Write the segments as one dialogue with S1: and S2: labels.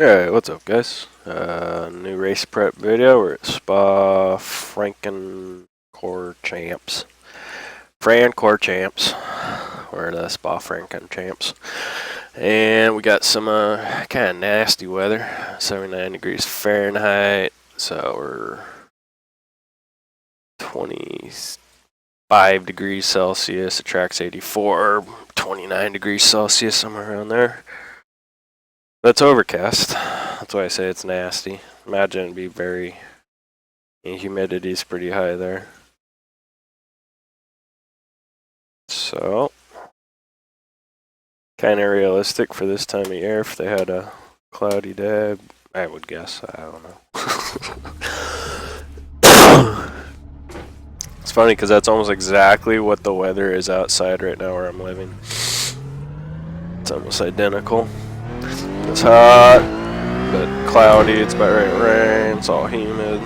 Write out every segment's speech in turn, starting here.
S1: Alright, what's up guys? New race prep video. We're at Spa-Francorchamps. We're the Spa-Francorchamps. And we got some kind of nasty weather. 79 degrees Fahrenheit. So we're 25 degrees Celsius. The track's 84, 29 degrees Celsius, somewhere around there. That's overcast. That's why I say it's nasty. Imagine it'd be very... humidity's pretty high there. So... kind of realistic for this time of year if they had a cloudy day. I would guess. I don't know. It's funny because that's almost exactly what the weather is outside right now where I'm living. It's almost identical. It's hot, but cloudy, it's about ready to rain, it's all humid.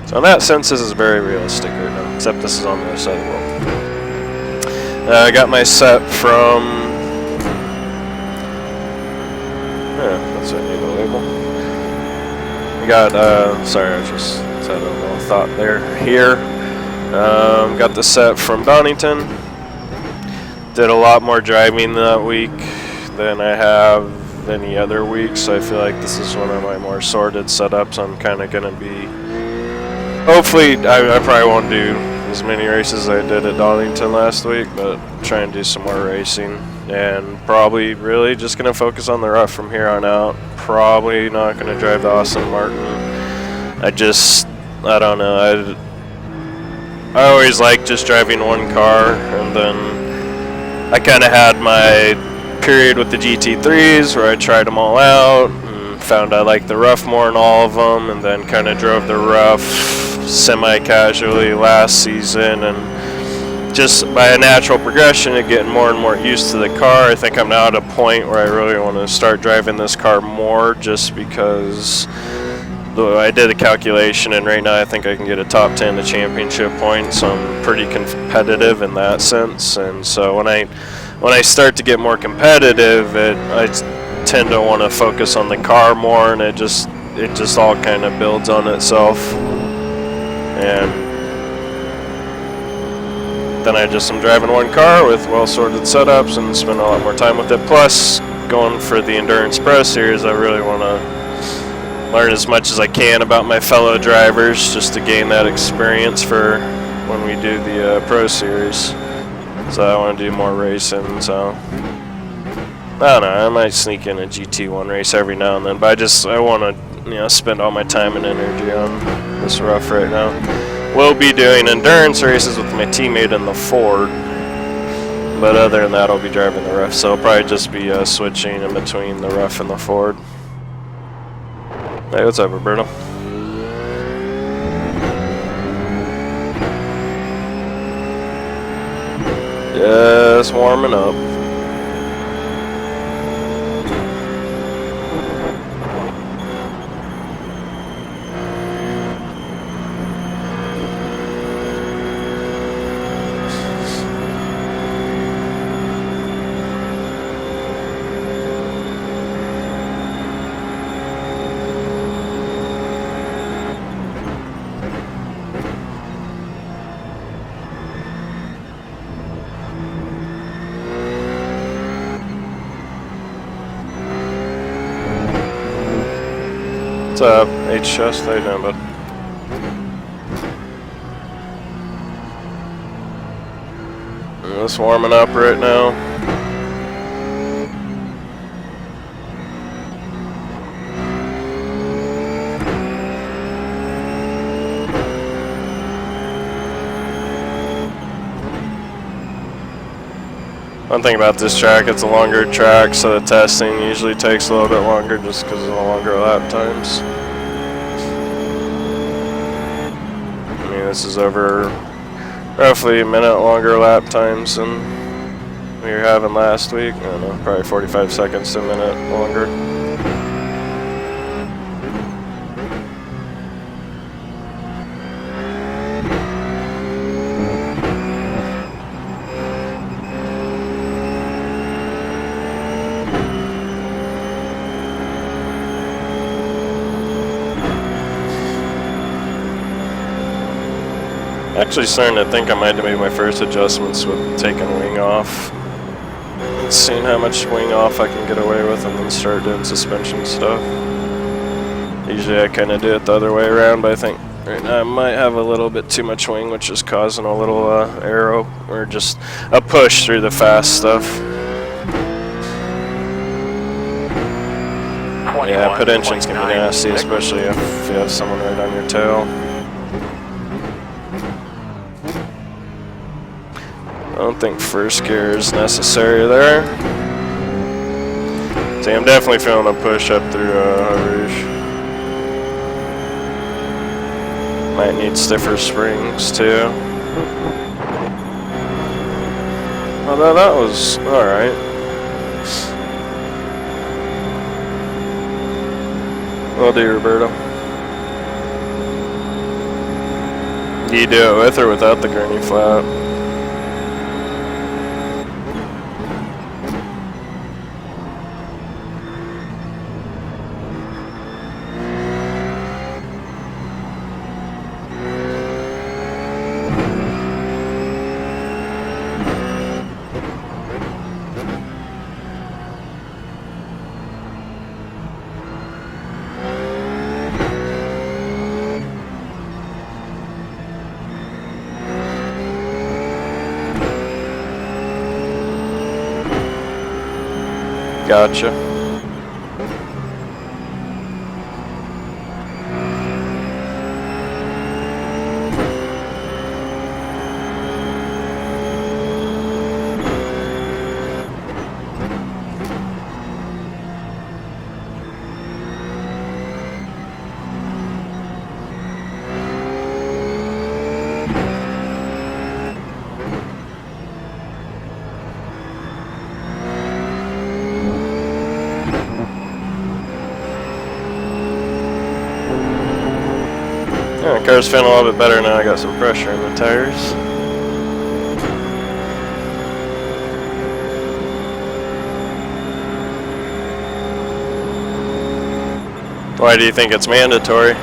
S1: So in that sense, this is very realistic right now, except this is on the other side of the world. I got my set from... yeah, that's what I need to label. I got, sorry, I just said a little thought there. Here, got the set from Donington. Did a lot more driving that week than I have any other week, so I feel like this is one of my more sorted setups. I'm kind of going to be... hopefully, I probably won't do as many races as I did at Donington last week, but try and do some more racing. And probably really just going to focus on the rough from here on out. Probably not going to drive the Austin Martin. I don't know. I always like just driving one car, and then I kind of had my period with the GT3s where I tried them all out and found I liked the rough more in all of them, and then kind of drove the rough semi-casually last season, and just by a natural progression of getting more and more used to the car, I think I'm now at a point where I really want to start driving this car more, just because I did a calculation and right now I think I can get a top 10 to championship points, so I'm pretty competitive in that sense. And so when I start to get more competitive, I tend to want to focus on the car more, and it just all kind of builds on itself. And then I'm driving one car with well-sorted setups and spend a lot more time with it. Plus, going for the Endurance Pro Series, I really want to learn as much as I can about my fellow drivers, just to gain that experience for when we do the Pro Series. So I want to do more racing, so I don't know, I might sneak in a GT1 race every now and then, but I want to, spend all my time and energy on this rough right now. We'll be doing endurance races with my teammate in the Ford, but other than that I'll be driving the rough, so I'll probably just be switching in between the rough and the Ford. Hey, what's up, Roberto? Just warming up. What's up, H-Chest? How you doing, bud? Just warming up right now. One thing about this track, it's a longer track, so the testing usually takes a little bit longer just because of the longer lap times. I mean, this is over roughly a minute longer lap times than we were having last week. I don't know, probably 45 seconds to a minute longer. Actually starting to think I might have made my first adjustments with taking wing off. Seeing how much wing off I can get away with and then start doing suspension stuff. Usually I kind of do it the other way around, but I think right now I might have a little bit too much wing, which is causing a little arrow or just a push through the fast stuff. Yeah, pit engines can be nasty, especially if you have someone right on your tail. I don't think first gear is necessary there. See, I'm definitely feeling a push up through Rouge. Might need stiffer springs too. Although that was alright. Well, do Roberto. Do you do it with or without the gurney flap? Gotcha. Yeah, the car's feeling a little bit better now. I got some pressure in the tires. Why do you think it's mandatory?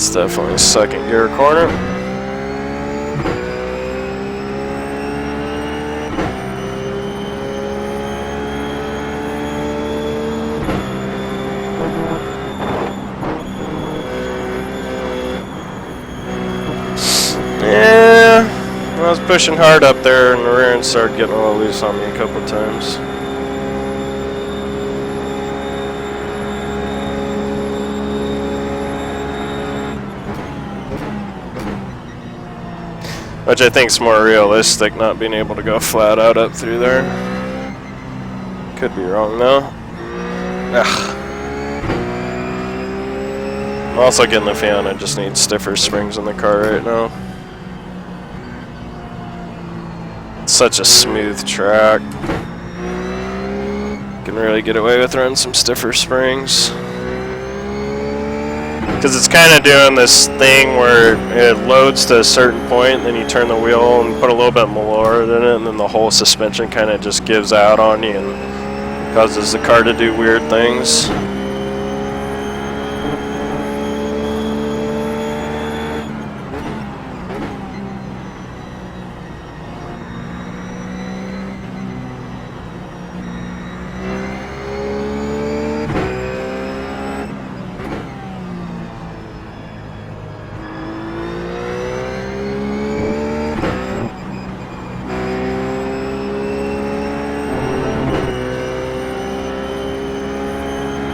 S1: That's definitely second gear corner. Yeah, I was pushing hard up there and the rear end started getting a little loose on me a couple times. Which I think is more realistic, not being able to go flat out up through there. Could be wrong though. Ugh. I'm also getting the feeling I just need stiffer springs in the car right now. It's such a smooth track. Can really get away with running some stiffer springs. Because it's kind of doing this thing where it loads to a certain point, then you turn the wheel and put a little bit more in it, and then the whole suspension kind of just gives out on you and causes the car to do weird things.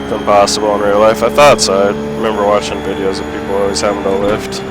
S1: Impossible in real life. I thought so. I remember watching videos of people always having to lift.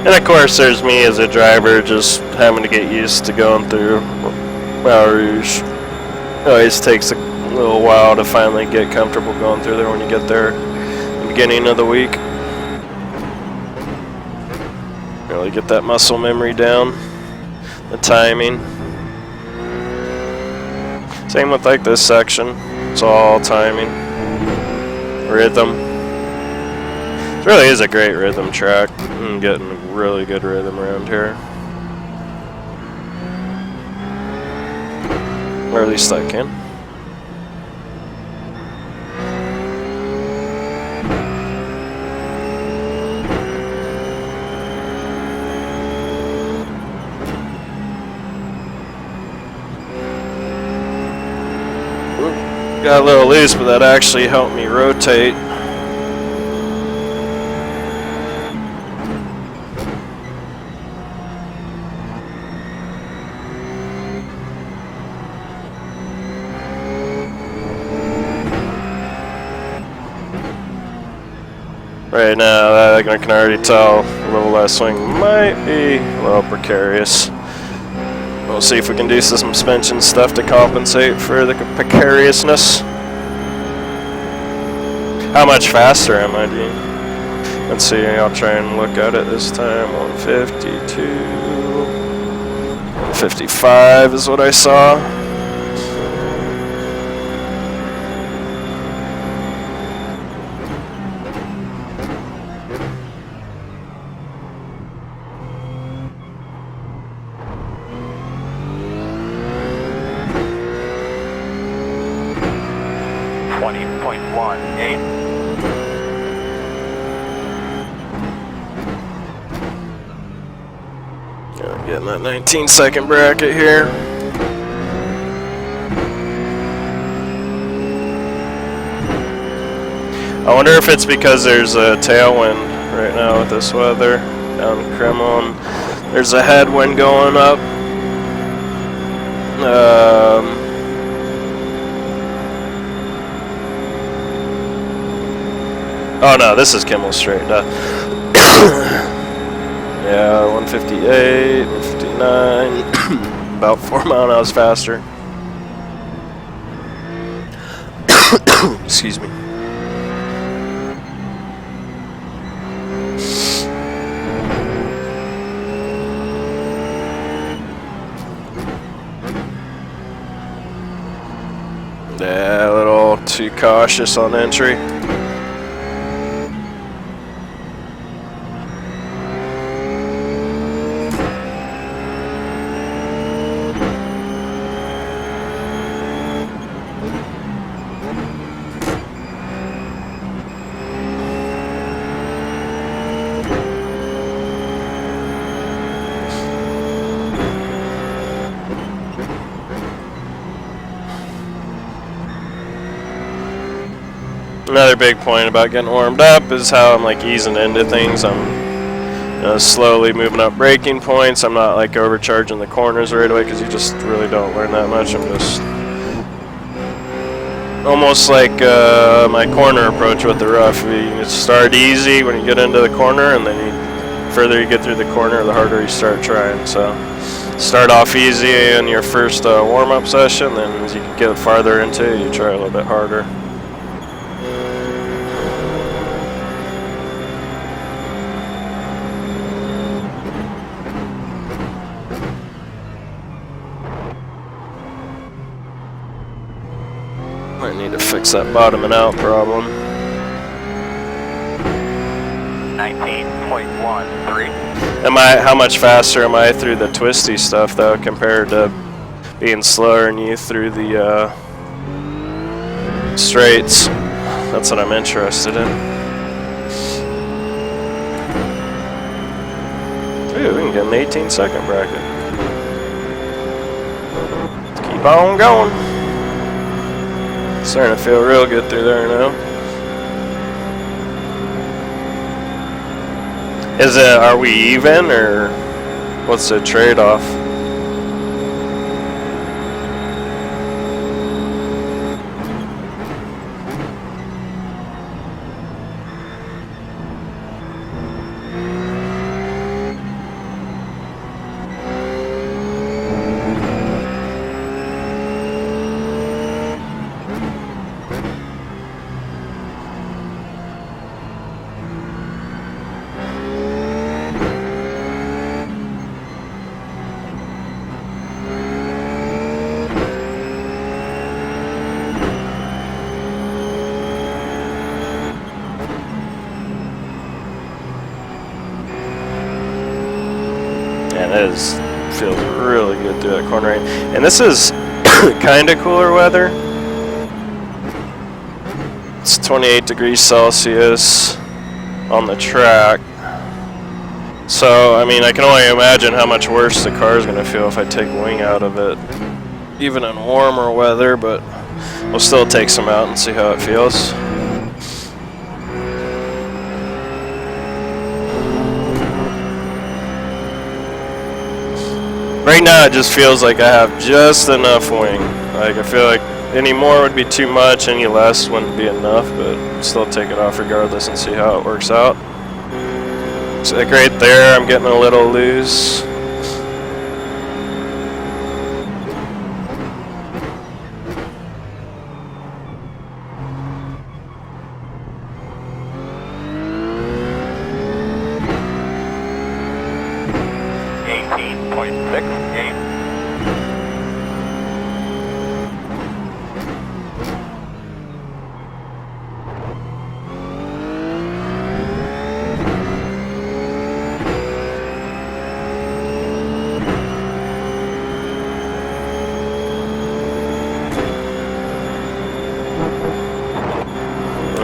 S1: And of course, there's me as a driver just having to get used to going through Baton Rouge. It always takes a little while to finally get comfortable going through there when you get there at the beginning of the week. Really get that muscle memory down, the timing. Same with like this section. It's all timing, rhythm. It really is a great rhythm track. I'm getting really good rhythm around here. Or at least I can. Got a little loose, but that actually helped me rotate. Right now, I can already tell a little less swing might be a little precarious. We'll see if we can do some suspension stuff to compensate for the precariousness. How much faster am I doing? Let's see, I'll try and look at it this time. 152, 155 is what I saw. Getting that 19-second bracket here. I wonder if it's because there's a tailwind right now with this weather down in Kremlin. There's a headwind going up. Oh no, this is Kimmel Straight. Yeah, 158, 159, about 4 miles faster. Excuse me. Yeah, a little too cautious on entry. Another big point about getting warmed up is how I'm like easing into things. I'm slowly moving up braking points. I'm not like overcharging the corners right away because you just really don't learn that much. I'm just almost like my corner approach with the rough. You start easy when you get into the corner, and then the further you get through the corner, the harder you start trying. So start off easy in your first warm-up session, then as you get farther into it, you try a little bit harder. I need to fix that bottoming out problem.
S2: 19.13.
S1: How much faster am I through the twisty stuff though, compared to being slower than you through the straights? That's what I'm interested in. Ooh, we can get an 18-second bracket. Let's keep on going. Starting to feel real good through there now. Are we even, or what's the trade-off? feels really good through that corner. And this is kind of cooler weather. It's 28 degrees Celsius on the track. So, I mean, I can only imagine how much worse the car is going to feel if I take wing out of it, even in warmer weather, but we'll still take some out and see how it feels. Right now it just feels like I have just enough wing. Like, I feel like any more would be too much, any less wouldn't be enough, but still take it off regardless and see how it works out. So like right there, I'm getting a little loose.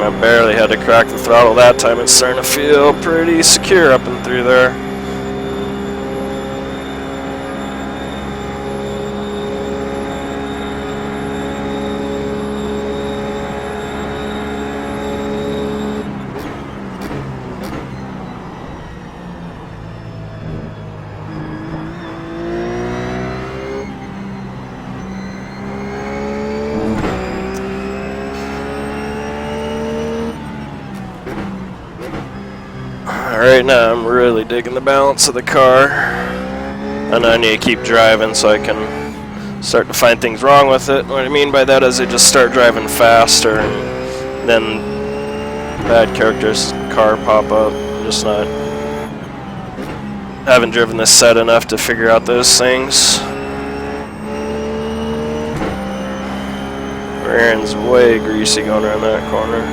S1: I barely had to crack the throttle that time. It's starting to feel pretty secure up and through there. Right now I'm really digging the balance of the car, and I need to keep driving so I can start to find things wrong with it. What I mean by that is I just start driving faster and then bad characters car pop up. I'm just not, haven't driven this set enough to figure out those things. Rear end's way greasy going around that corner.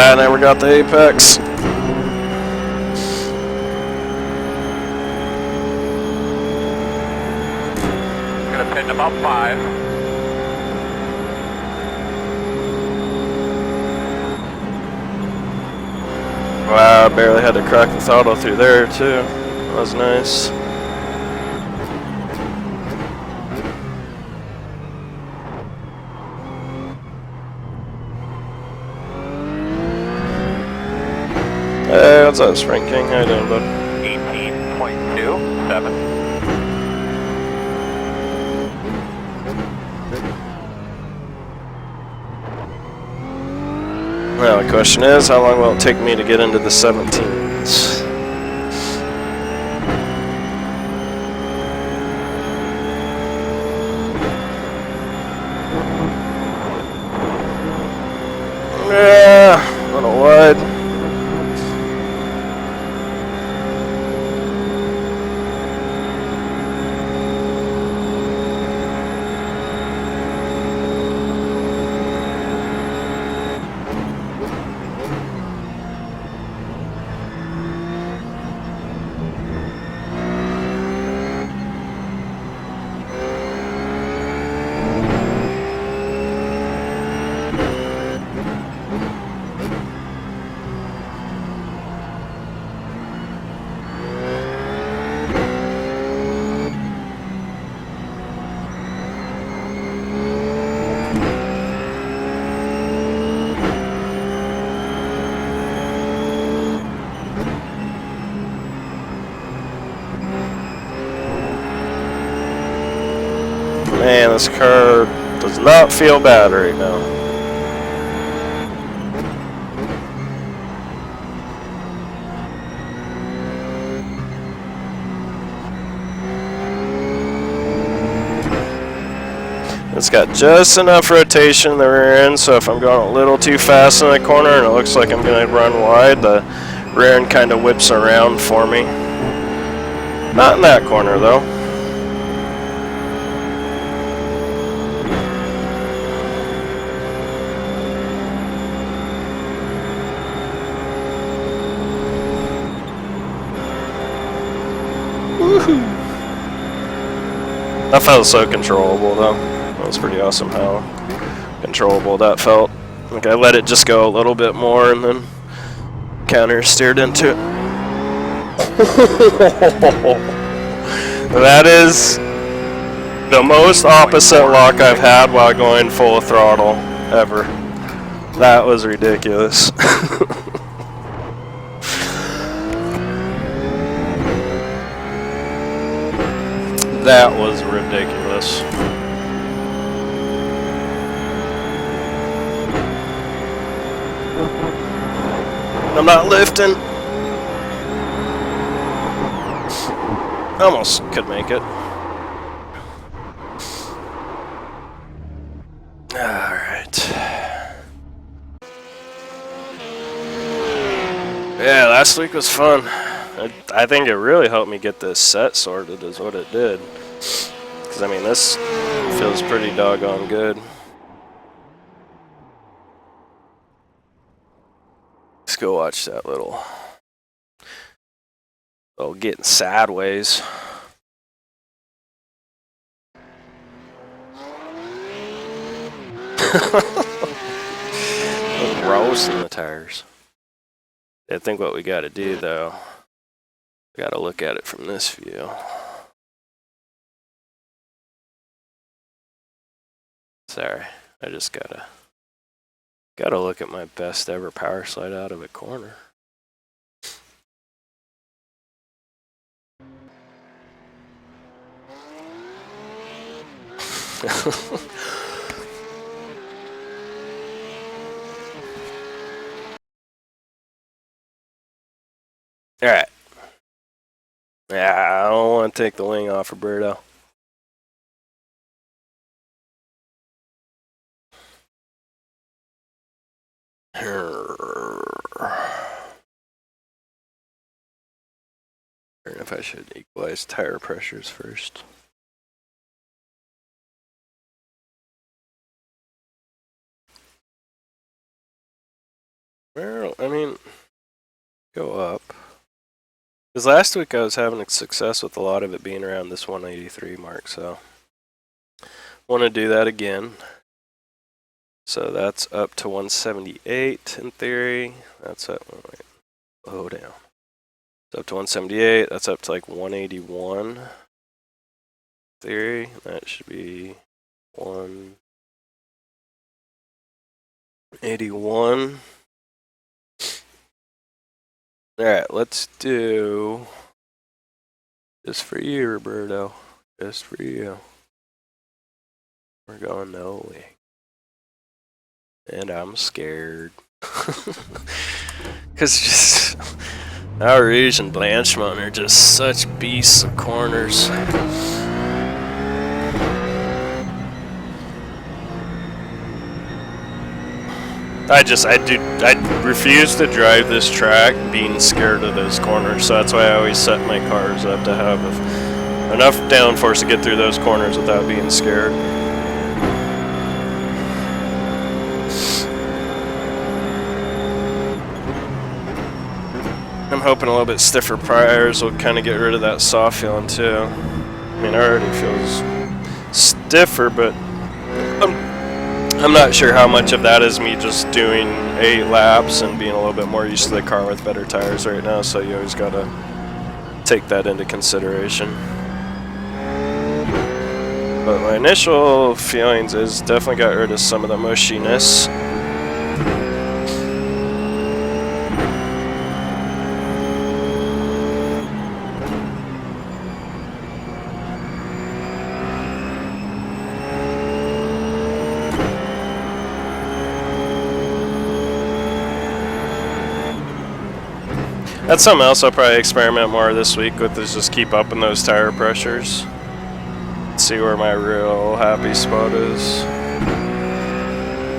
S1: I never got the apex.
S2: Gonna pin about 5.
S1: Wow, I barely had to crack the throttle through there too. That was nice. Hey, what's up, Sprint King? How you doing, bud?
S2: 18.27.
S1: Now the question is, how long will it take me to get into the 17s? Yeah, a little wide. Man, this car does not feel bad right now. It's got just enough rotation in the rear end, so if I'm going a little too fast in the corner and it looks like I'm going to run wide, the rear end kind of whips around for me. Not in that corner though. Woohoo! That felt so controllable though. That was pretty awesome how controllable that felt. Like I let it just go a little bit more and then counter steered into it. That is the most opposite lock I've had while going full throttle ever. That was ridiculous. That was ridiculous. I'm not lifting. Almost could make it. Alright. Yeah, last week was fun. I think it really helped me get this set sorted is what it did. Because, I mean, this feels pretty doggone good. Let's go watch that little getting sideways. Roasting the tires. I think what we got to do though, we got to look at it from this view. Sorry, I just gotta look at my best ever power slide out of a corner. Alright. Yeah, I don't want to take the wing off Roberto. I don't know if I should equalize tire pressures first. Well, I mean, go up. Because last week I was having success with a lot of it being around this 183 mark, so want to do that again. So that's up to 178 in theory. That's up, wait, slow down. It's up to 178, that's up to like 181 theory. That should be 181. Alright, let's do just for you, Roberto. Just for you. We're going no way. And I'm scared. Because just our Rouge and Blanchemont are just such beasts of corners. I refuse to drive this track being scared of those corners, so that's why I always set my cars up to have enough downforce to get through those corners without being scared. I'm hoping a little bit stiffer tires will kind of get rid of that soft feeling too. I mean, it already feels stiffer, but I'm not sure how much of that is me just doing 8 laps and being a little bit more used to the car with better tires right now, so you always gotta take that into consideration. But my initial feelings is definitely got rid of some of the mushiness. That's something else I'll probably experiment more this week with, is just keep upping those tire pressures. Let's see where my real happy spot is.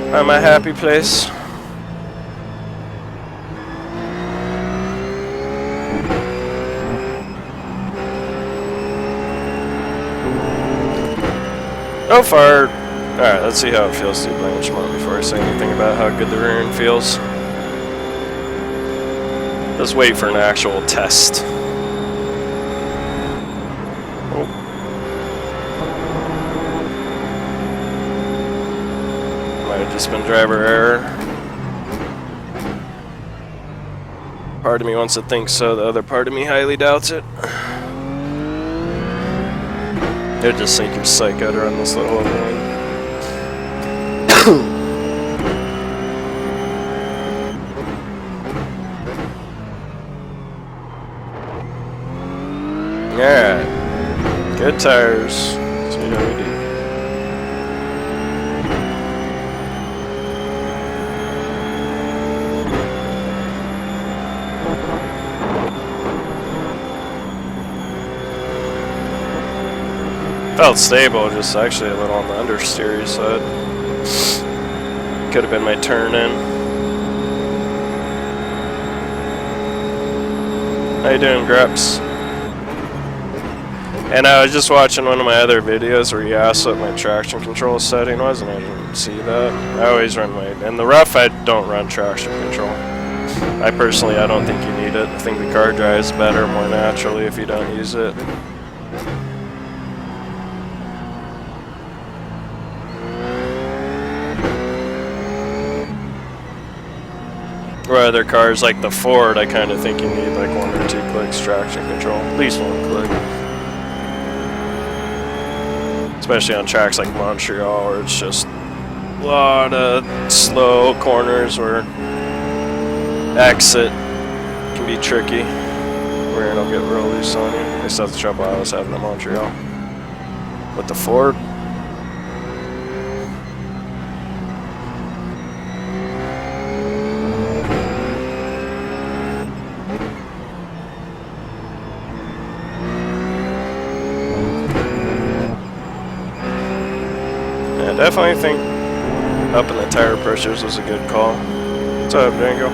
S1: My happy place. So far, alright, let's see how it feels to Blanchmont before I say anything about how good the rear end feels. Let's wait for an actual test. Oh. Might have just been driver error. Part of me wants to think so, the other part of me highly doubts it. They're just sinking psych out around this little opening. Alright. Good tires. See how we do. Felt stable, just actually a little on the understeer side. Could have been my turn in. How you doing, Greps? And I was just watching one of my other videos where you asked what my traction control setting was, and I didn't see that. I always run my... In the rough, I don't run traction control. I don't think you need it. I think the car drives better, more naturally if you don't use it. Or other cars like the Ford, I kind of think you need like 1 or 2 clicks traction control. At least 1 click. Especially on tracks like Montreal, where it's just a lot of slow corners where exit can be tricky. Rear end will get real loose on you. At least that's the trouble I was having in Montreal. With the Ford. Definitely think upping the tire pressures was a good call. What's up, Django?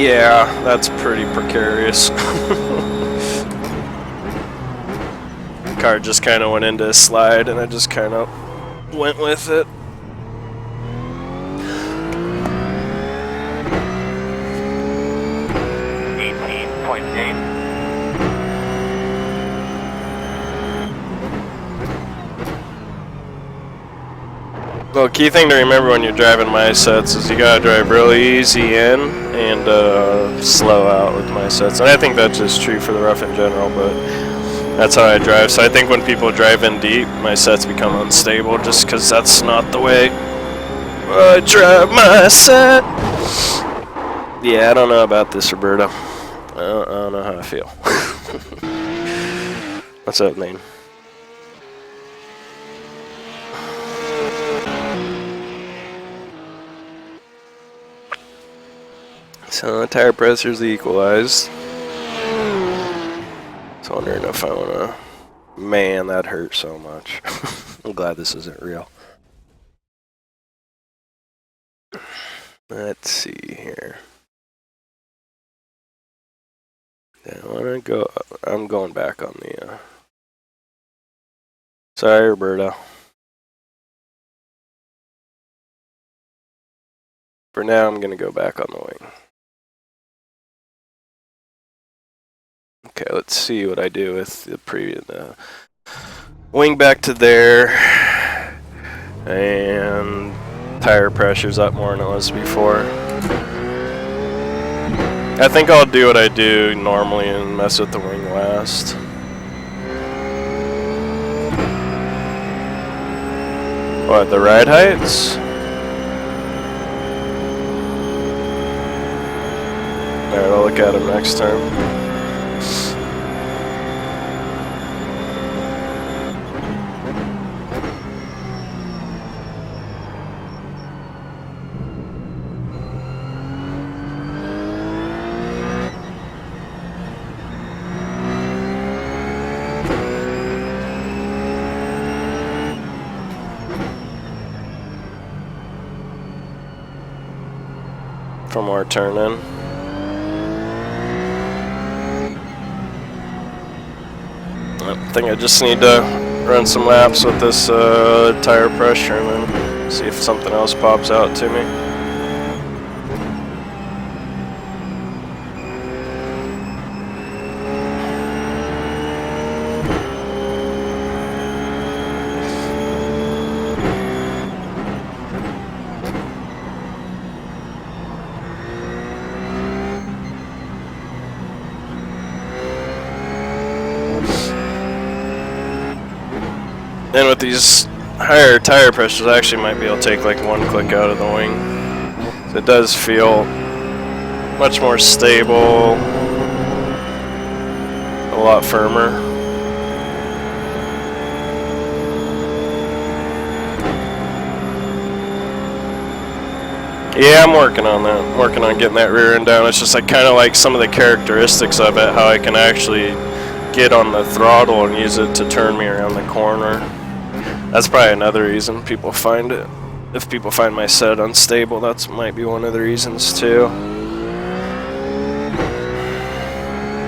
S1: Yeah, that's pretty precarious. Car just kind of went into a slide and I just kind of went with it. Well, key thing to remember when you're driving my sets is you gotta drive really easy in and slow out with my sets. And I think that's just true for the rough in general, but that's how I drive. So I think when people drive in deep, my sets become unstable just because that's not the way I drive my set. Yeah, I don't know about this, Roberto. I don't know how I feel. What's up, man? So the tire pressure's equalized. So wondering if I wanna... Man, that hurt so much. I'm glad this isn't real. Let's see here. I wanna go... I'm going back on the... Sorry, Roberto. For now, I'm gonna go back on the wing. Okay, let's see what I do with the previous wing back to there, and tire pressure's up more than it was before. I think I'll do what I do normally and mess with the wing last. What, the ride heights? Alright, I'll look at them next time. for more turn in. I think I just need to run some laps with this tire pressure and then see if something else pops out to me. And with these higher tire pressures, I actually might be able to take like one click out of the wing. So it does feel much more stable, a lot firmer. Yeah, I'm working on that. I'm working on getting that rear end down. It's just like kind of like some of the characteristics of it, how I can actually get on the throttle and use it to turn me around the corner. That's probably another reason people find it. If people find my set unstable, that might be one of the reasons too.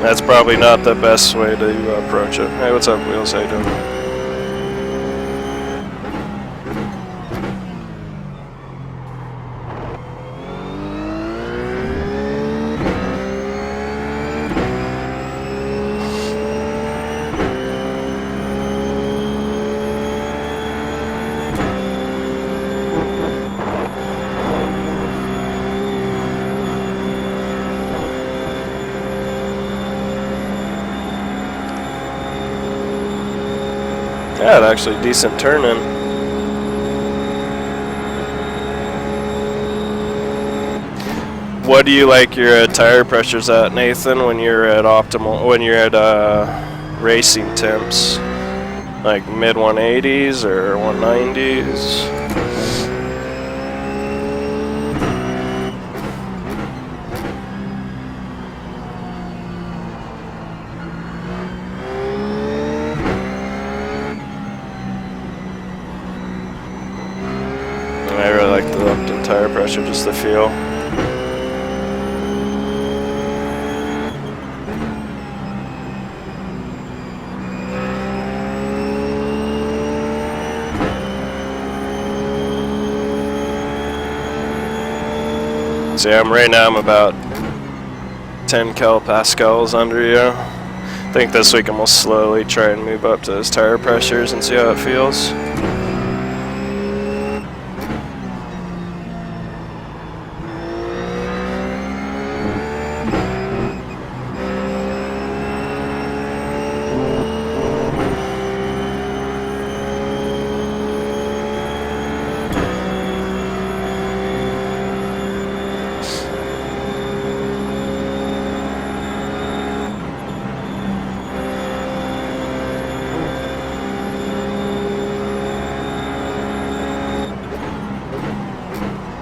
S1: That's probably not the best way to approach it. Hey, what's up, Wheels? How you doing? Yeah, actually decent turn in. What do you like your tire pressures at, Nathan, when you're at optimal, when you're at racing temps? Like mid 180s or 190s? I really like the locked-in tire pressure, just the feel. So yeah, right now I'm about 10 kilopascals under you. I think this week I'm gonna slowly try and move up to those tire pressures and see how it feels.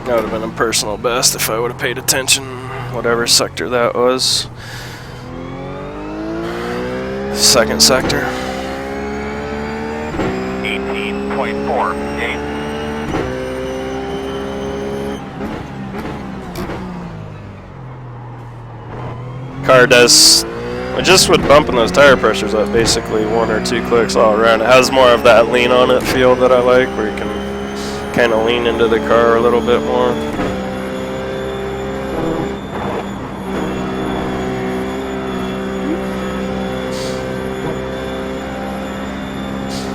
S1: That would have been a personal best if I would have paid attention, whatever sector that was. Second sector.
S2: 18.4 gain.
S1: Car does, just with bumping those tire pressures up, basically 1 or 2 clicks all around. It has more of that lean on it feel that I like, where you can kind of lean into the car a little bit more.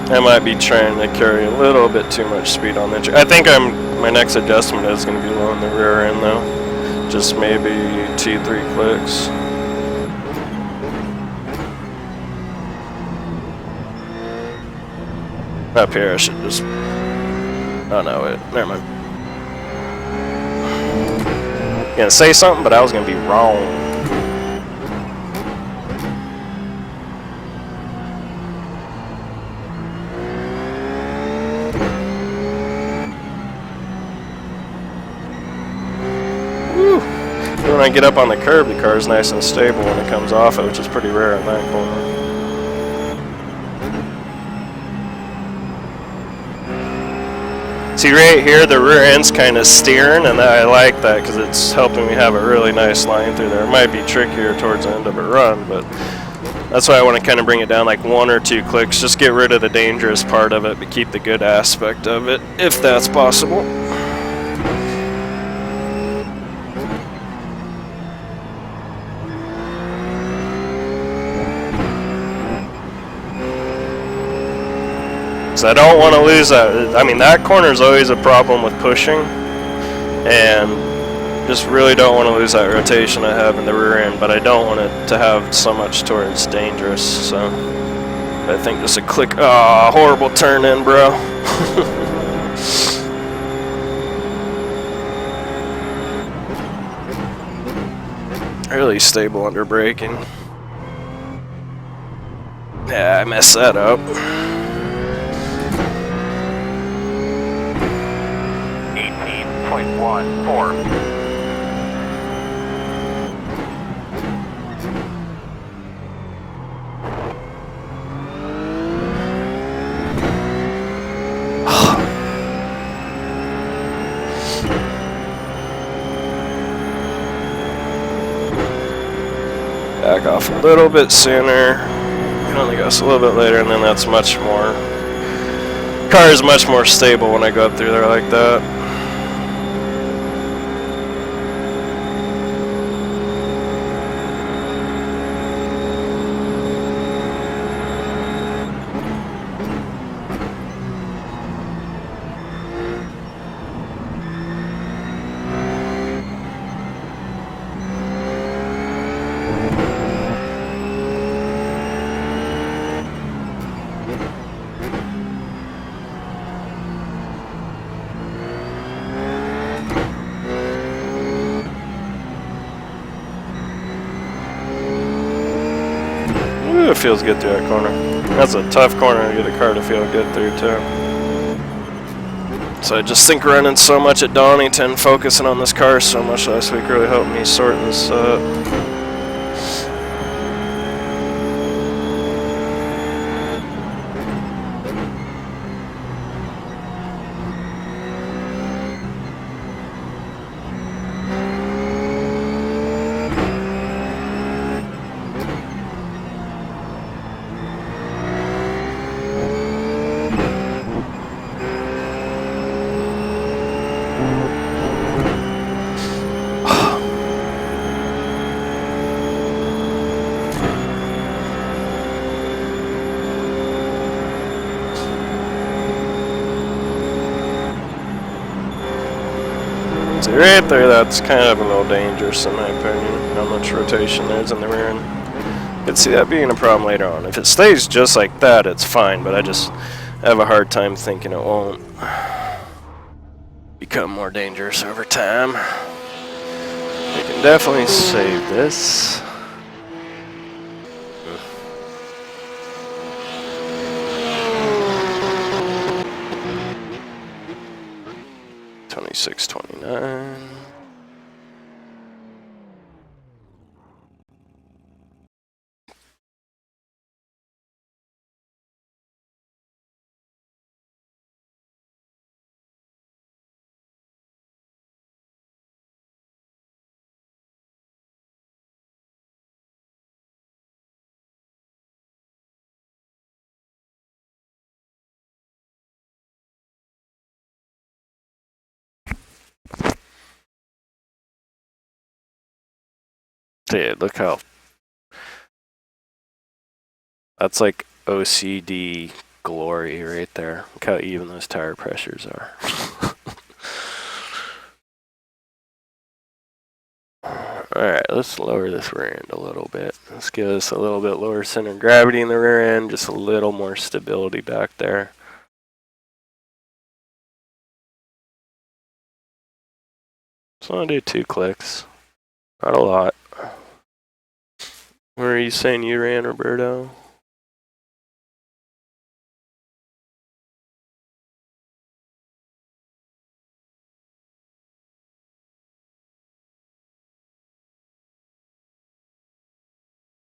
S1: I might be trying to carry a little bit too much speed on the engine. I think my next adjustment is going to be low in the rear end though. Just maybe 2-3 clicks. Up here I should just... Oh no, wait, never mind. Gonna say something, but I was gonna be wrong. Woo! When I get up on the curb, the car is nice and stable when it comes off it, which is pretty rare in that corner. See right here, the rear end's kind of steering, and I like that because it's helping me have a really nice line through there. It might be trickier towards the end of a run, but that's why I want to kind of bring it down like 1 or 2 clicks. Just get rid of the dangerous part of it, but keep the good aspect of it, if that's possible. So I don't want to lose that. I mean, that corner is always a problem with pushing, and just really don't want to lose that rotation I have in the rear end, but I don't want it to have so much towards dangerous, so I think just a click. Ah, oh, horrible turn in, bro. Really stable under braking. Yeah, I messed that up.
S2: 18.14.
S1: Back off a little bit sooner. Can only go a little bit later, and then that's much more. Car is much more stable when I go up through there like that. Ooh, it feels good through that corner. That's a tough corner to get a car to feel good through too. So I just think running so much at Donington, focusing on this car so much last week really helped me sort this up. See, right there, that's kind of a little dangerous in my opinion, how much rotation there is in the rear end. Could see that being a problem later on. If it stays just like that, it's fine, but I just have a hard time thinking it won't become more dangerous over time. We can definitely save this. $26.29. Dude, look how that's like OCD glory right there. Look how even those tire pressures are. Alright, let's lower this rear end a little bit. Let's give us a little bit lower center of gravity in the rear end, just a little more stability back there. Just want to do 2 clicks. Not a lot. Where are you saying you ran, Roberto?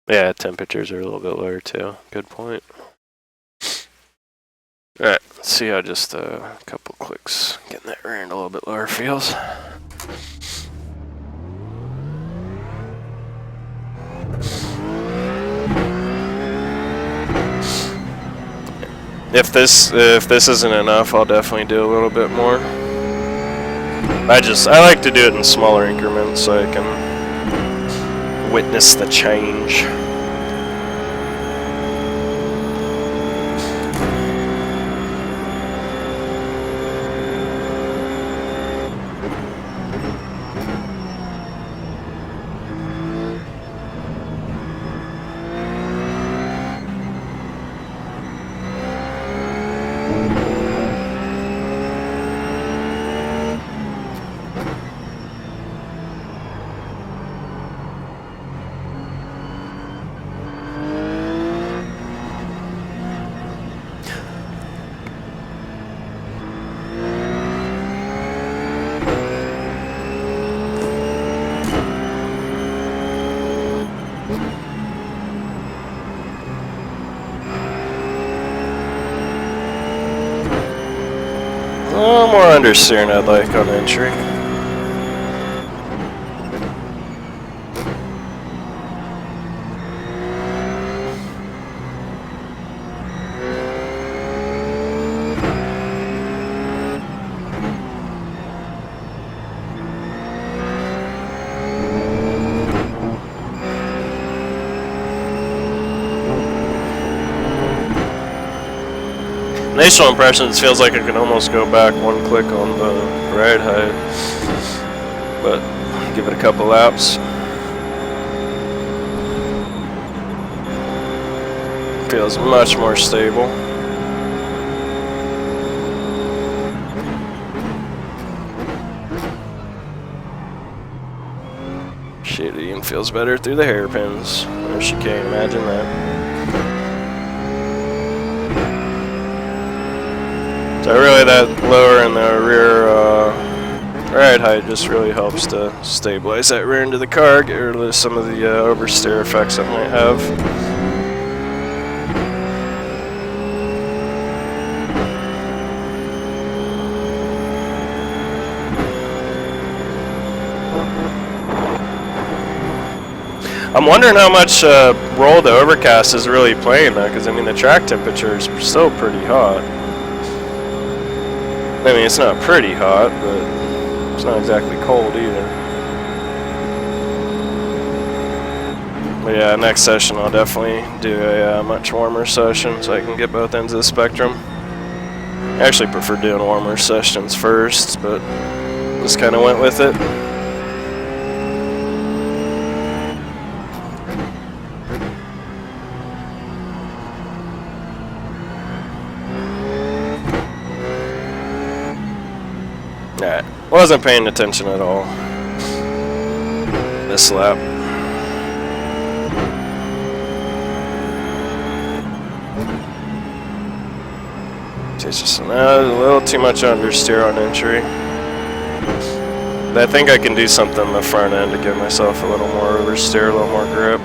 S1: Yeah, temperatures are a little bit lower too. Good point. Alright, let's see how just a couple clicks, getting that rear end a little bit lower feels. If this isn't enough, I'll definitely do a little bit more. I like to do it in smaller increments so I can witness the change. A little more understeering I'd like on entry. Initial impressions feels like I can almost go back one click on the ride height, but give it a couple laps. Feels much more stable. Shit, it even feels better through the hairpins. Or she can't imagine that. So really that lower in the rear ride height just really helps to stabilize that rear end of the car, get rid of some of the oversteer effects it might have. I'm wondering how much role the overcast is really playing though, because I mean the track temperature is still pretty hot. I mean, it's not pretty hot, but it's not exactly cold either. But yeah, next session I'll definitely do a much warmer session so I can get both ends of the spectrum. I actually prefer doing warmer sessions first, but just kind of went with it. Alright, wasn't paying attention at all this lap. It's just a little too much understeer on entry. But I think I can do something in the front end to give myself a little more oversteer, a little more grip.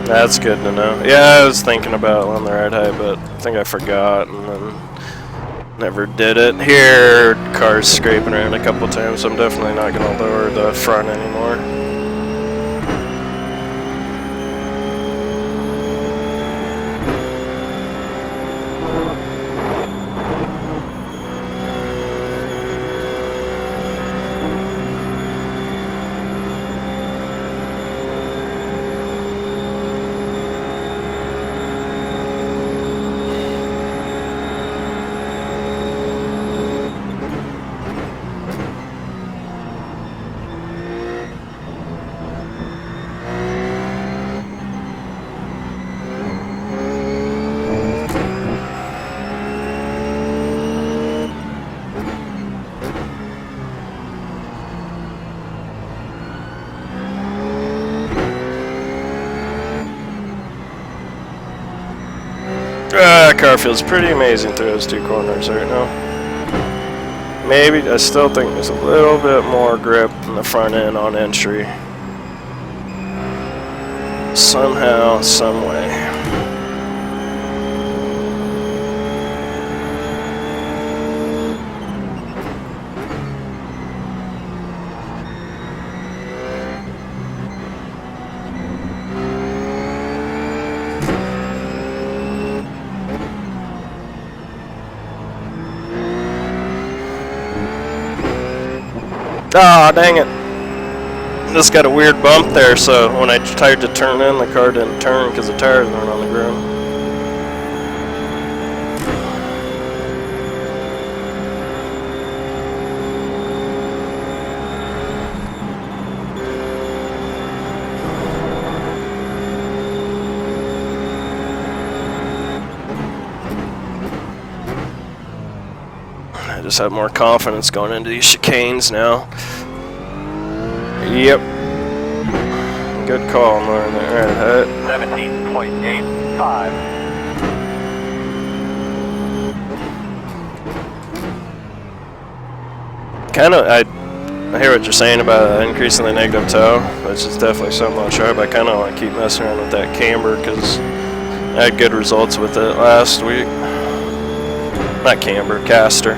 S1: That's good to know. Yeah, I was thinking about on the ride height, but I think I forgot and then never did it. Here, car's scraping around a couple times, so I'm definitely not going to lower the front anymore. that car feels pretty amazing through those 2 corners right now. Maybe, I still think there's a little bit more grip in the front end on entry. Somehow, some way. Ah, dang it. This got a weird bump there, so when I tried to turn in, the car didn't turn because the tires weren't on the ground. I just have more confidence going into these chicanes now. Yep. Good call, Lauren. There.
S2: 17.85.
S1: Kind of, I hear what you're saying about increasing the negative toe, which is definitely something I'll try, but I kind of want to keep messing around with that camber because I had good results with it last week. Not camber, caster.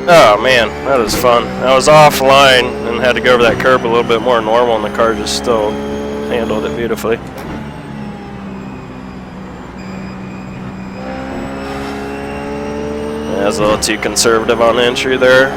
S1: Oh man, that was fun. I was offline and had to go over that curb a little bit more normal, and the car just still handled it beautifully. I was a little too conservative on entry there.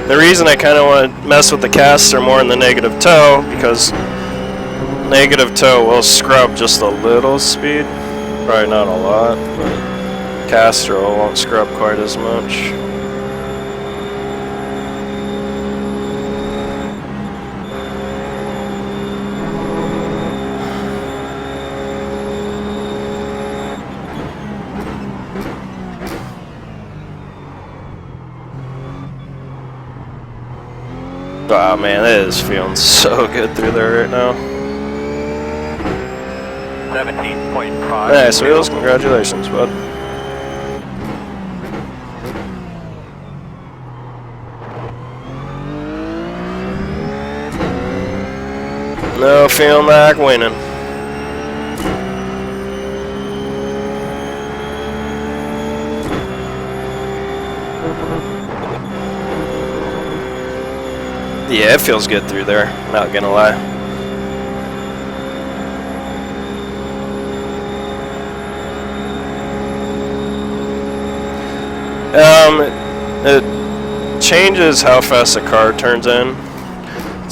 S1: The reason I kind of want to mess with the caster more in the negative toe, because negative toe will scrub just a little speed, probably not a lot, but caster won't scrub quite as much. Oh man, it is feeling so good through there right now.
S2: 17.5.
S1: Nice wheels, congratulations, bud. No, feeling like winning. Yeah, it feels good through there, not gonna lie. It changes how fast the car turns in.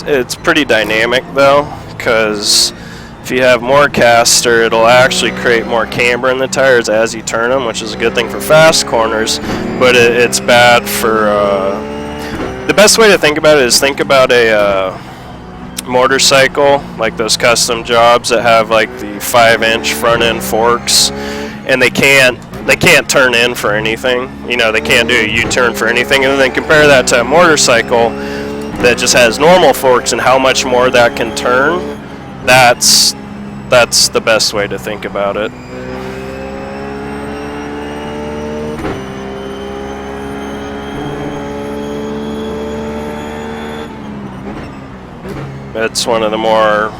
S1: It's pretty dynamic though, because if you have more caster, it'll actually create more camber in the tires as you turn them, which is a good thing for fast corners, but it's bad for... The best way to think about it is think about a motorcycle, like those custom jobs that have like the 5-inch front end forks, and they can't turn in for anything. You know, they can't do a U-turn for anything, and then compare that to a motorcycle that just has normal forks and how much more that can turn. That's the best way to think about it. It's one of the more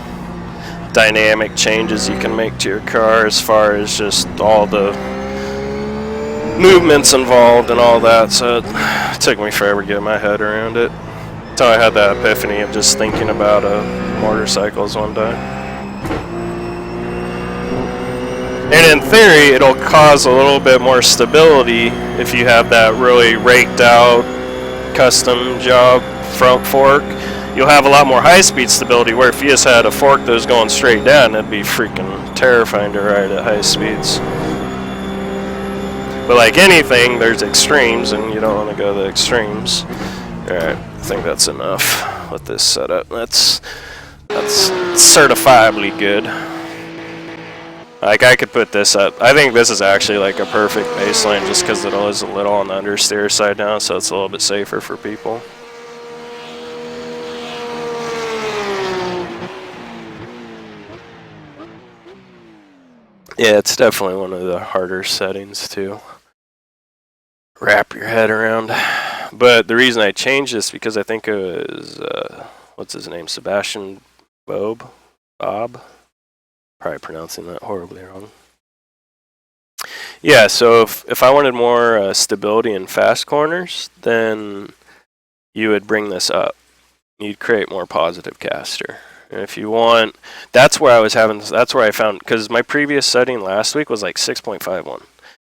S1: dynamic changes you can make to your car as far as just all the movements involved and all that. So it took me forever to get my head around it. Until I had that epiphany of just thinking about motorcycles one day. And in theory, it'll cause a little bit more stability if you have that really raked out custom job front fork. You'll have a lot more high-speed stability, where if you just had a fork that was going straight down, it'd be freaking terrifying to ride at high speeds. But like anything, there's extremes, and you don't want to go to the extremes. Alright, I think that's enough with this setup. That's certifiably good. Like, I could put this up. I think this is actually like a perfect baseline just because it is a little on the understeer side now, so it's a little bit safer for people. Yeah, it's definitely one of the harder settings to wrap your head around. But the reason I changed this because I think it was, what's his name, Sebastian Bob? Probably pronouncing that horribly wrong. Yeah, so if I wanted more stability in fast corners, then you would bring this up. You'd create more positive caster. And if you want, that's where I found, because my previous setting last week was like 6.51. And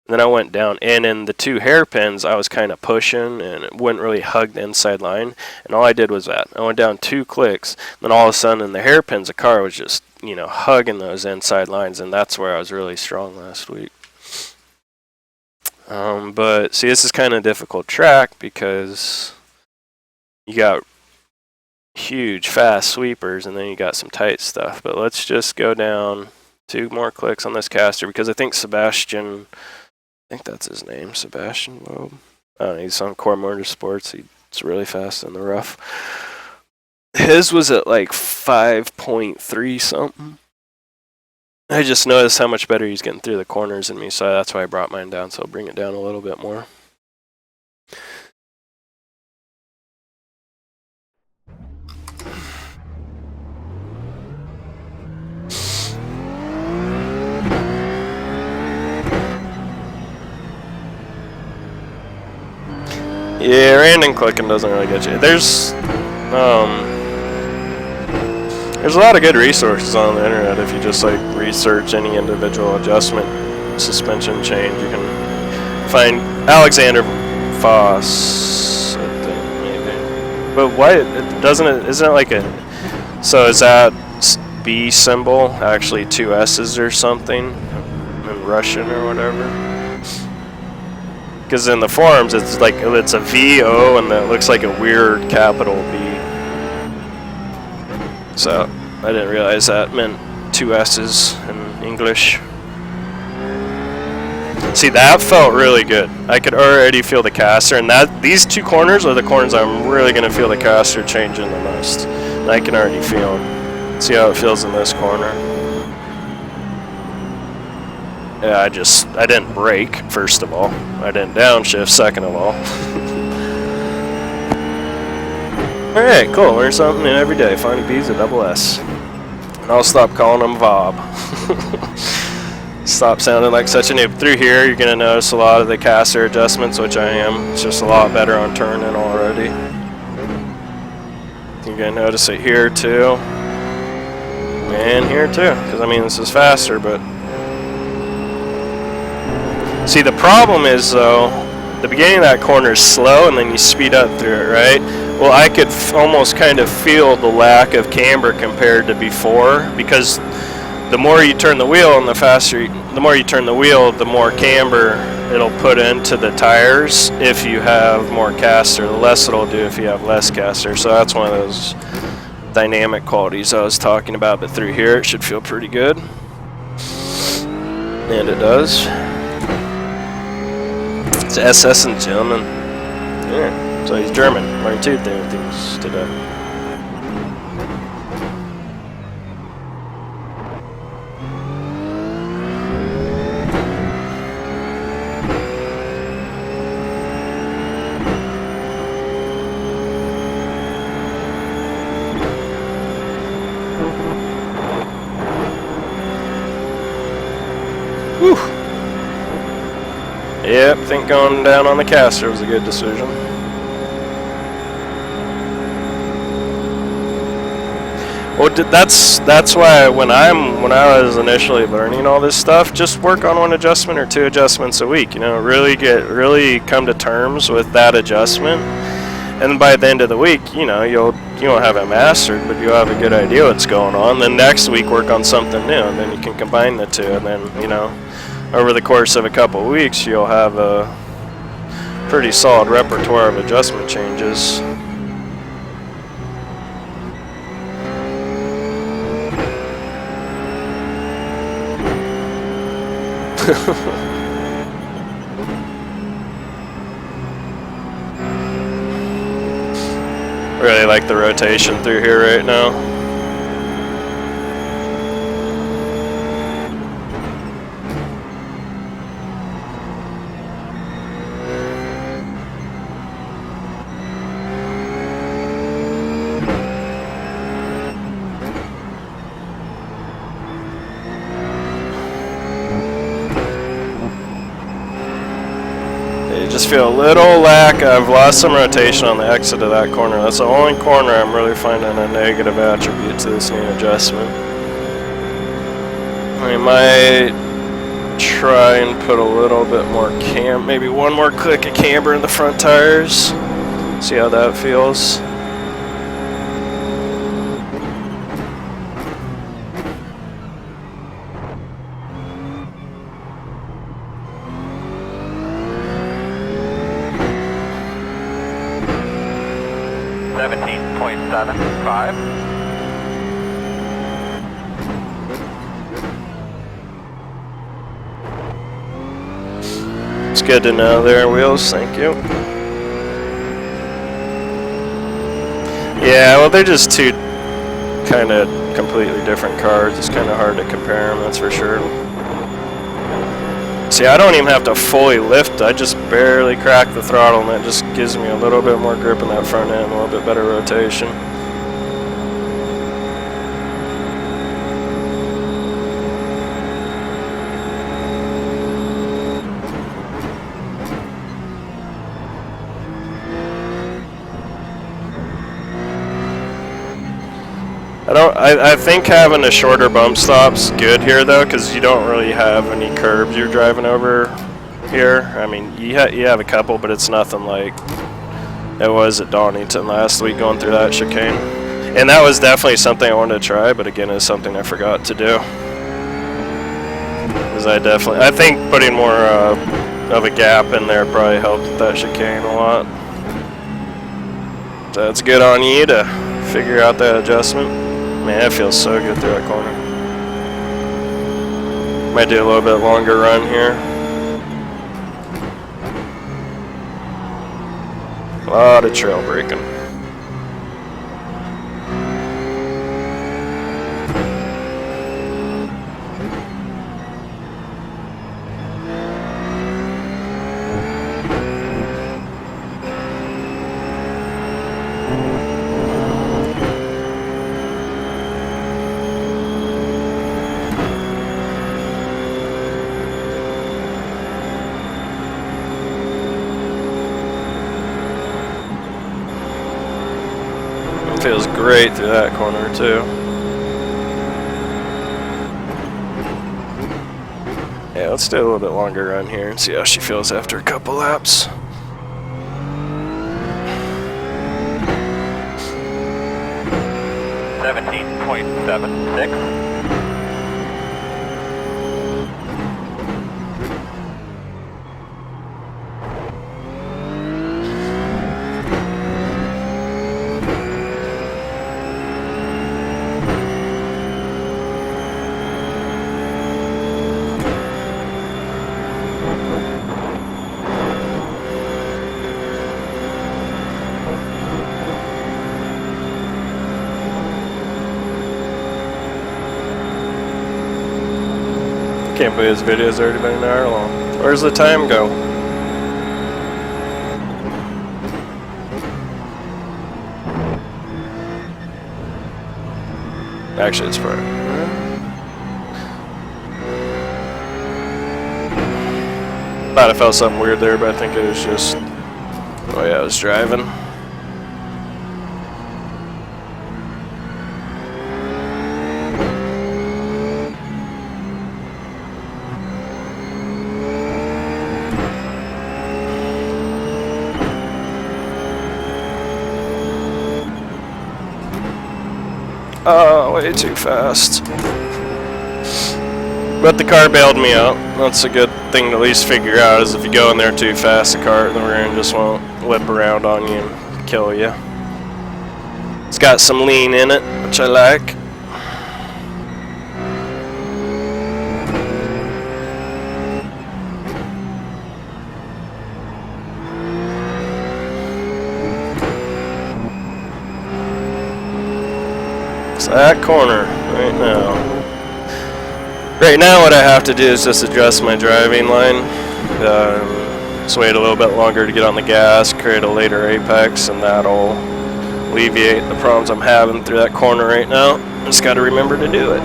S1: then I went down, and in the two hairpins, I was kind of pushing, and it wouldn't really hug the inside line. And all I did was that. I went down 2 clicks, then all of a sudden in the hairpins, the car was just, you know, hugging those inside lines, and that's where I was really strong last week. But see, this is kind of a difficult track because you got huge fast sweepers and then you got some tight stuff. But let's just go down 2 more clicks on this caster because I think Sebastian, I think that's his name, Sebastian Loeb. I don't know, he's on Core Motorsports. He's really fast in the rough. His was at like 5.3 something. I just noticed how much better he's getting through the corners than me, so that's why I brought mine down, so I'll bring it down a little bit more. Yeah, random clicking doesn't really get you. There's a lot of good resources on the internet if you just like research any individual adjustment, suspension change. You can find Alexander Foss, I think, maybe. But why isn't it like a, so is that B symbol actually 2 S's or something in Russian or whatever? Because in the forums it's like it's a V, O, and that looks like a weird capital B. So I didn't realize that meant 2 S's in English. See, that felt really good. I could already feel the caster, and these 2 corners are the corners I'm really going to feel the caster changing the most. And I can already feel them. See how it feels in this corner. Yeah, I didn't brake, first of all. I didn't downshift, second of all. Alright, cool. Learn something new every day. Finding B's a double S. And I'll stop calling him Vob. Stop sounding like such a noob. Through here, you're going to notice a lot of the caster adjustments, which I am. It's just a lot better on turning already. You're going to notice it here, too. And here, too. Because, I mean, this is faster, but... See, the problem is, though, the beginning of that corner is slow, and then you speed up through it, right? Well, I could almost kind of feel the lack of camber compared to before, because the more you turn the wheel and the more you turn the wheel, the more camber it'll put into the tires if you have more caster. The less it'll do if you have less caster. So that's one of those dynamic qualities I was talking about. But through here, it should feel pretty good, and it does. It's SS and German. Yeah, so he's German. Learned 2 things today. Yep, think going down on the caster was a good decision. Well, that's why when I was initially learning all this stuff, just work on one adjustment or two adjustments a week. You know, really come to terms with that adjustment, and by the end of the week, you know, you won't have it mastered, but you'll have a good idea what's going on. Then next week, work on something new, and then you can combine the two, and then, you know, over the course of a couple of weeks, you'll have a pretty solid repertoire of adjustment changes. Really like the rotation through here right now. Just feel a little lack. I've lost some rotation on the exit of that corner. That's the only corner I'm really finding a negative attribute to this new adjustment. I might try and put a little bit more maybe one more click of camber in the front tires. See how that feels. It's good to know there, Wheels, thank you. Yeah, well, they're just two kind of completely different cars. It's kind of hard to compare them, that's for sure. See, I don't even have to fully lift. I just barely crack the throttle, and that just gives me a little bit more grip in that front end, a little bit better rotation. I think having a shorter bump stop's good here though, because you don't really have any curbs you're driving over here. I mean, you have a couple, but it's nothing like it was at Donington last week going through that chicane. And that was definitely something I wanted to try, but again, it's something I forgot to do. Because I think putting more of a gap in there probably helped with that chicane a lot. So it's good on you to figure out that adjustment. Man, it feels so good through that corner. Might do a little bit longer run here. A lot of trail braking. Feels great through that corner too. Yeah, let's do a little bit longer run here and see how she feels after a couple laps. .76. Can't believe this video's already been an hour long. Where's the time go? Actually, it's Friday. Thought I felt something weird there, but I think it was just the way I was driving. Oh, way too fast. But the car bailed me out. That's a good thing to at least figure out, is if you go in there too fast, the car in the rear end just won't whip around on you and kill you. It's got some lean in it, which I like. It's that corner right now. Right now what I have to do is just adjust my driving line. Just wait a little bit longer to get on the gas, create a later apex, and that'll alleviate the problems I'm having through that corner right now. Just got to remember to do it.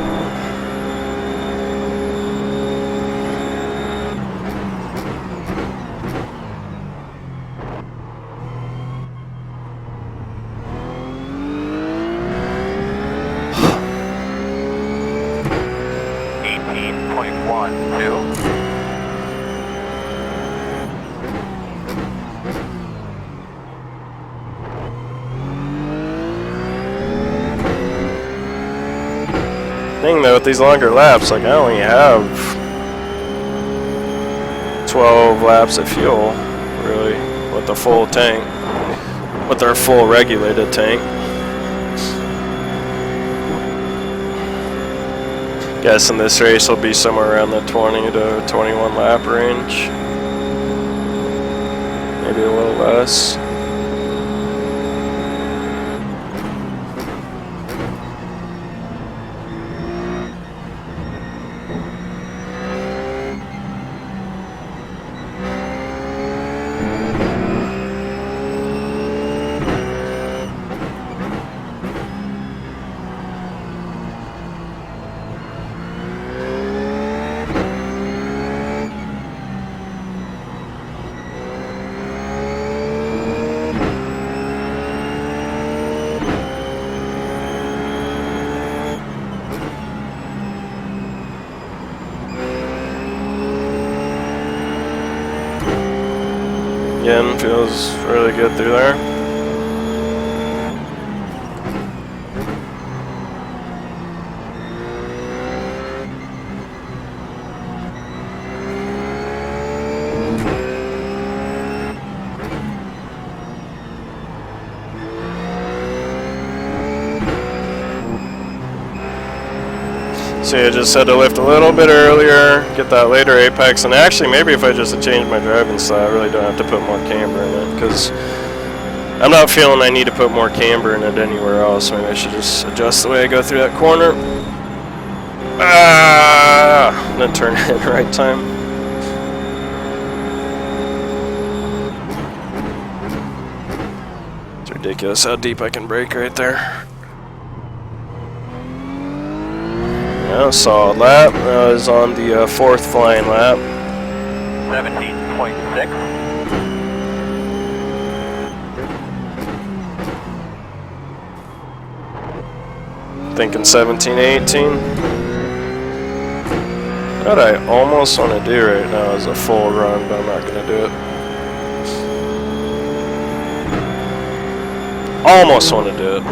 S1: Thing though, with these longer laps, like I only have 12 laps of fuel, really, with the full tank, with our full regulated tank. Guessing this race will be somewhere around the 20 to 21 lap range, maybe a little less. Again, feels really good through there. See, I just had to lift a little bit earlier, get that later apex, and actually maybe if I just had changed my driving style, I really don't have to put more camber in it, because I'm not feeling I need to put more camber in it anywhere else. Maybe I should just adjust the way I go through that corner. Ah! Then turn it in the right time. It's ridiculous how deep I can brake right there. Yeah, solid lap. I was on the fourth flying lap.
S2: 17.6.
S1: Thinking 17, 18. What I almost want to do right now is a full run, but I'm not going to do it. Almost want to do it.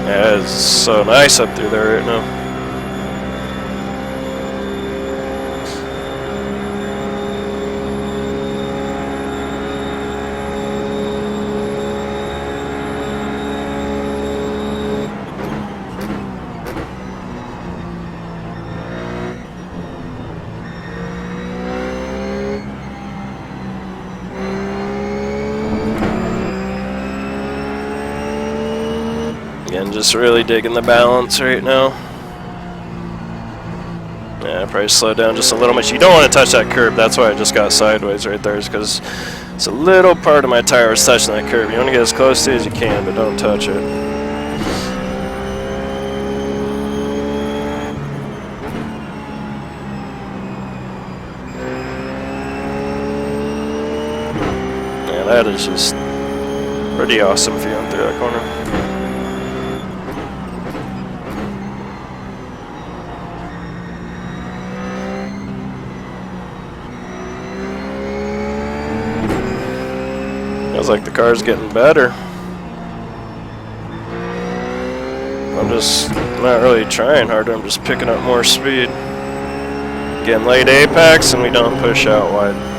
S1: Yeah, it's so nice up through there right now. Again, just really digging the balance right now. Yeah, probably slow down just a little bit. You don't want to touch that curb. That's why I just got sideways right there, is because it's a little part of my tire is touching that curb. You want to get as close to it as you can, but don't touch it. That is just pretty awesome viewing through that corner. Feels like the car's getting better. I'm just not really trying harder, I'm just picking up more speed. Getting late apex and we don't push out wide.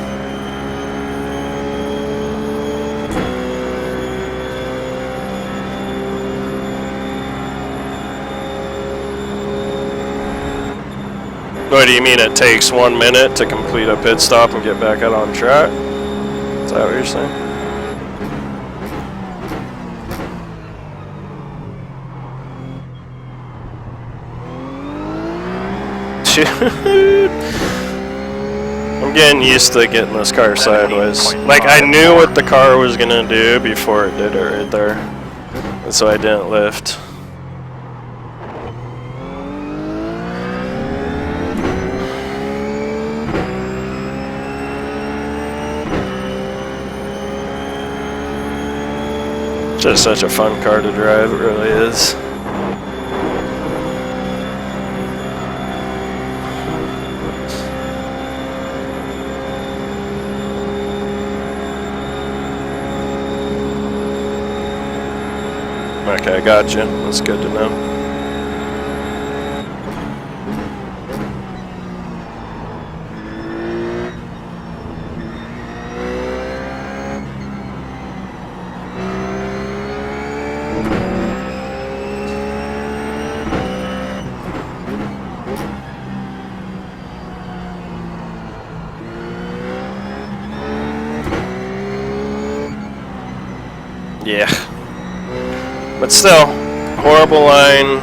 S1: What do you mean it takes 1 minute to complete a pit stop and get back out on track? Is that what you're saying? I'm getting used to getting this car sideways. Like, I knew what the car was gonna do before it did it right there. And so I didn't lift. It's just such a fun car to drive, it really is. Okay, I got you. That's good to know. Yeah. But still, horrible line,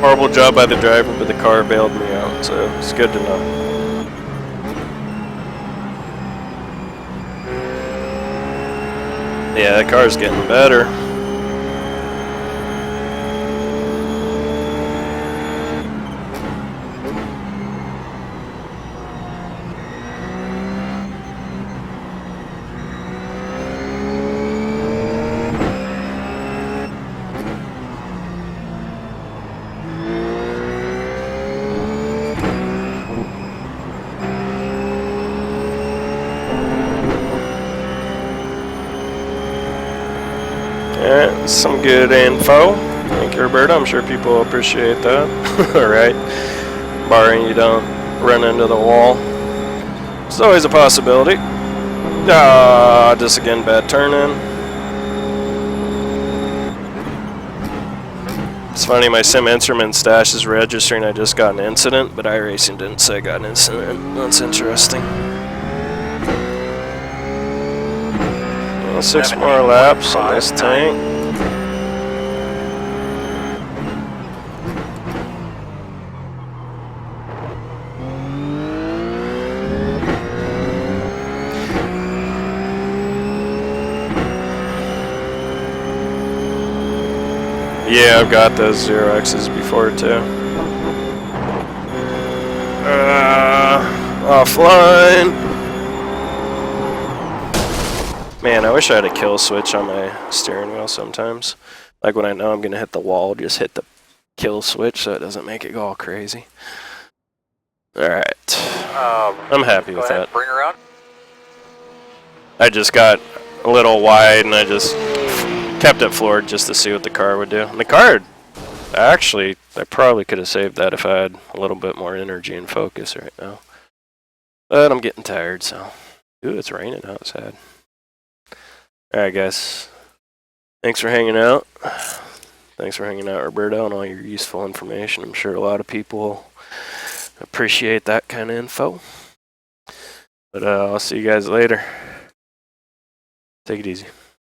S1: horrible job by the driver, but the car bailed me out, so it's good to know. Yeah, that car's getting better. Alright, some good info. Thank you, Roberto. I'm sure people will appreciate that. Alright. Barring you don't run into the wall. It's always a possibility. Ah, just again, bad turn in. It's funny, my sim instrument stash is registering I just got an incident, but iRacing didn't say I got an incident. That's interesting. 6 more laps on this tank. Yeah, I've got those 0Xs before too. Offline. Man, I wish I had a kill switch on my steering wheel sometimes. Like when I know I'm gonna hit the wall, just hit the kill switch so it doesn't make it go all crazy. Alright. I'm happy with that.
S2: Bring her out.
S1: I just got a little wide and I just kept it floored just to see what the car would do. And the car, actually, I probably could have saved that if I had a little bit more energy and focus right now. But I'm getting tired, so. Ooh, it's raining outside. Alright, guys. Thanks for hanging out. Thanks for hanging out, Roberto, and all your useful information. I'm sure a lot of people appreciate that kind of info. But I'll see you guys later. Take it easy.